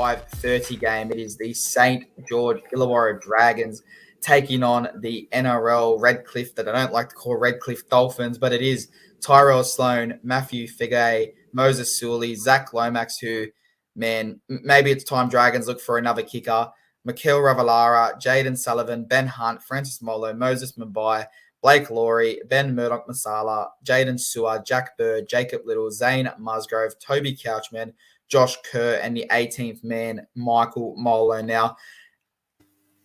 5:30 game. It is the St. George Illawarra Dragons taking on the NRL Redcliffe, that I don't like to call Redcliffe Dolphins, but it is Tyrell Sloan, Matthew Figay, Moses Sully, Zach Lomax, who, man, maybe it's time Dragons look for another kicker. Mikael Ravalaara, Jaden Sullivan, Ben Hunt, Francis Molo, Moses Mumbai, Blake Laurie, Ben Murdoch Masala, Jaden Sewer, Jack Bird, Jacob Little, Zane Musgrove, Toby Couchman, Josh Kerr, and the 18th man, Michael Molo. Now,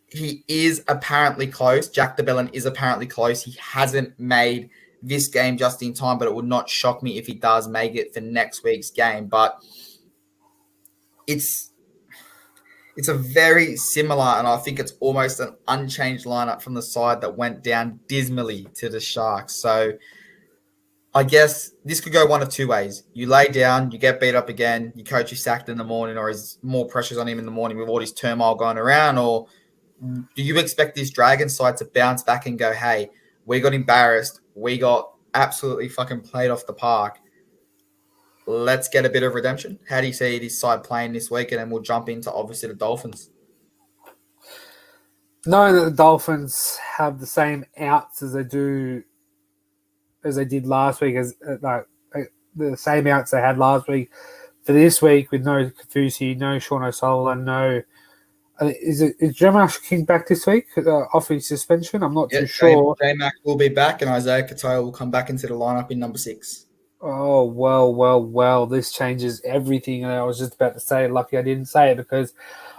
he is apparently close. Jack DeBellin is apparently close. He hasn't made this game just in time, but it would not shock me if he does make it for next week's game. But it's a very similar, and I think it's almost an unchanged lineup from the side that went down dismally to the Sharks. So I guess this could go one of two ways. You lay down, you get beat up again, your coach is sacked in the morning, or is more pressures on him in the morning with all this turmoil going around, or do you expect this Dragon side to bounce back and go, hey, we got embarrassed, we got absolutely fucking played off the park, let's get a bit of redemption? How do you see this side playing this week? And then we'll jump into, obviously, the Dolphins. Knowing that the Dolphins have the same outs as they did last week, the same outs they had last week for this week, with no Kafusi, no Sean O'Sullivan, no... Is Jeremiah King back this week off his suspension? I'm not too sure. J-Mac will be back, and Isaiah Katoa will come back into the lineup in number 6. Oh, well, this changes everything. And I was just about to say, lucky I didn't say it, because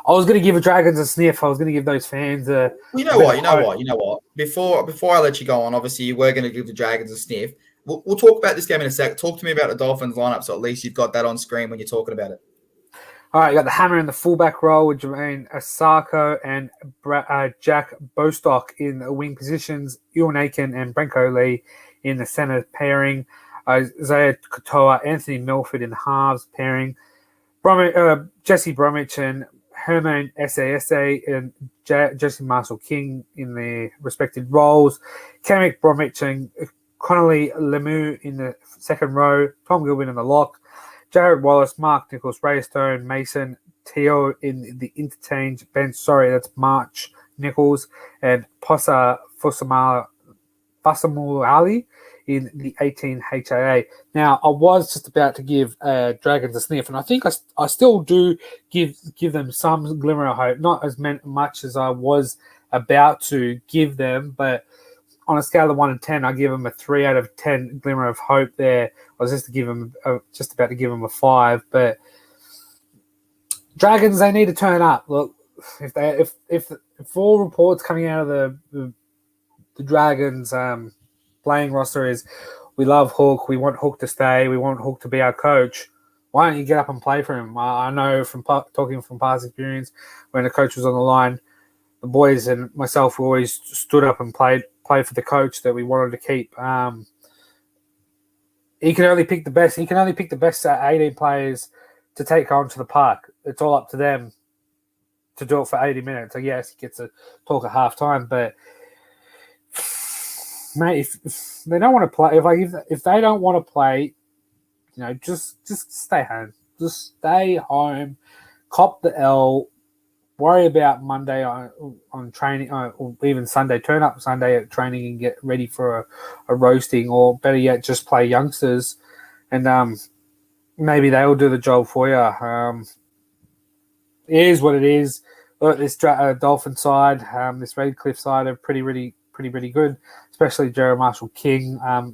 I was going to give the Dragons a sniff. I was going to give those fans a... You know what? Before I let you go on, obviously you were going to give the Dragons a sniff. We'll talk about this game in a sec. Talk to me about the Dolphins lineup, so at least you've got that on screen when you're talking about it. All right, you got the Hammer in the fullback role with Jermaine Asako and Jack Bostock in the wing positions, Ewan Aiken and Brenko Lee in the centre pairing, Isaiah Katoa, Anthony Milford in the halves pairing, Jesse Bromwich and Herman Sasa and Jesse Marshall King in their respective roles, Kamek Bromwich and Connolly Lemieux in the second row, Tom Gilbert in the lock, Jared Wallace, Mark Nichols, Ray Stone, Mason Teo in the interchange bench. Sorry, that's March Nichols and Posa Fasamulali in the 18 HIA. Now, I was just about to give Dragons a sniff, and I think I still do give them some glimmer of hope. Not as much as I was about to give them, but on a scale of 1 to 10, I give them a 3 out of 10 glimmer of hope there. I was just about to give them a 5, but Dragons, they need to turn up. Look, if all reports coming out of the Dragons playing roster is, we love Hook, we want Hook to stay, we want Hook to be our coach, why don't you get up and play for him? I know from talking from past experience, when the coach was on the line, the boys and myself always stood up and played for the coach that we wanted to keep. He can only pick the best. He can only pick the best 18 players to take on to the park. It's all up to them to do it for 80 minutes. So yes, he gets to talk at halftime, but mate, if they don't want to play, if they don't want to play, just stay home. Just stay home. Cop the L. Worry about Monday on training, or even Sunday. Turn up Sunday at training and get ready for a roasting, or better yet, just play youngsters, and maybe they'll do the job for you. It is what it is. Look, this Dolphin side, this Redcliffe side are pretty good, especially Jared Marshall King. I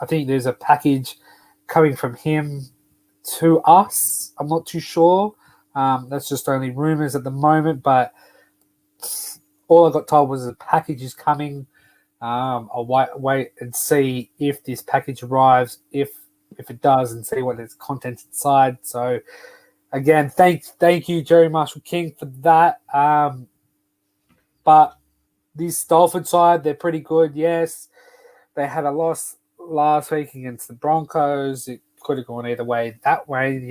think there's a package coming from him to us. I'm not too sure. That's just only rumours at the moment, but all I got told was the package is coming. I'll wait and see if this package arrives, if it does, and see what its contents inside. So, again, thank you, Jerry Marshall King, for that. But this Dolphin side, they're pretty good. Yes, they had a loss last week against the Broncos. It could have gone either way. That way,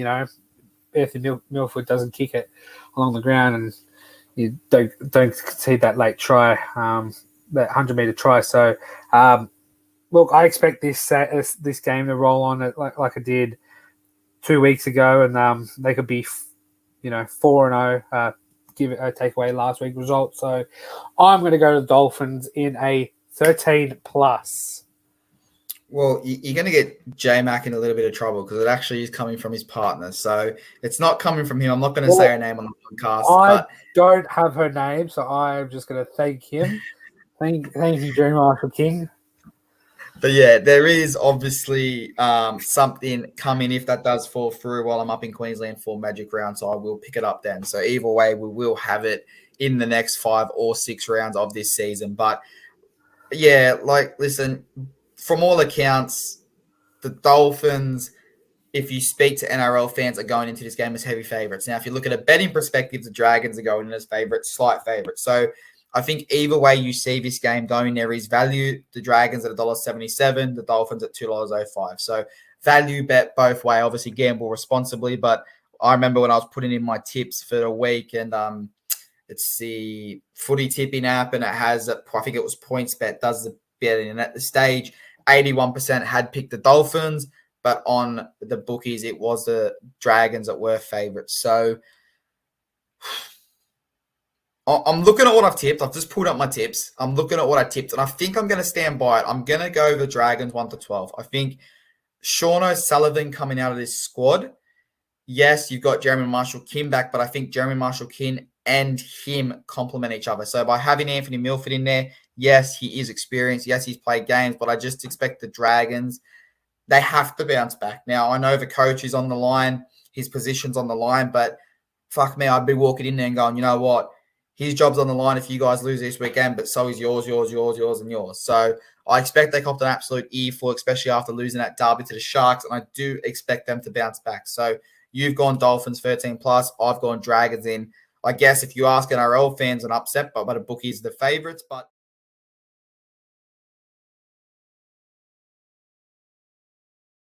Anthony Milford doesn't kick it along the ground, and you don't concede that late try, that 100-meter try. So, look, I expect this game to roll on it like I did 2 weeks ago, and they could be 4-0. Take away last week's result. So I'm going to go to the Dolphins in a 13 plus. Well, you're going to get J-Mac in a little bit of trouble because it actually is coming from his partner. So it's not coming from him. I'm not going to say her name on the podcast. I don't have her name, so I'm just going to thank him. Thank you, Jerry Marshall King. But yeah, there is obviously something coming if that does fall through while I'm up in Queensland for Magic Round. So I will pick it up then. So either way, we will have it in the next 5 or 6 rounds of this season. But yeah, listen, from all accounts, the Dolphins, if you speak to NRL fans, are going into this game as heavy favourites. Now, if you look at a betting perspective, the Dragons are going in as favourites, slight favourites. So I think either way you see this game going, there is value. The Dragons at $1.77, the Dolphins at $2.05. So value bet both way. Obviously, gamble responsibly. But I remember when I was putting in my tips for the week, and it's the footy tipping app, and it has, I think it was PointsBet, does the betting. And at the stage, 81% had picked the Dolphins, but on the bookies, it was the Dragons that were favourites. So I'm looking at what I've tipped. I've just pulled up my tips. I'm looking at what I tipped, and I think I'm going to stand by it. I'm going to go the Dragons 1-12. I think Sean O'Sullivan coming out of this squad. Yes, you've got Jeremy Marshall-Kim back, but I think Jeremy Marshall-Kim and him complement each other. So by having Anthony Milford in there, yes, he is experienced. Yes, he's played games, but I just expect the Dragons, they have to bounce back. Now, I know the coach is on the line, his position's on the line, but fuck me, I'd be walking in there and going, you know what? His job's on the line if you guys lose this weekend, but so is yours, and yours. So I expect they copped an absolute earful, especially after losing that derby to the Sharks, and I do expect them to bounce back. So you've gone Dolphins 13 plus. I've gone Dragons in. I guess if you ask NRL fans, an upset, but the bookies are the favourites. But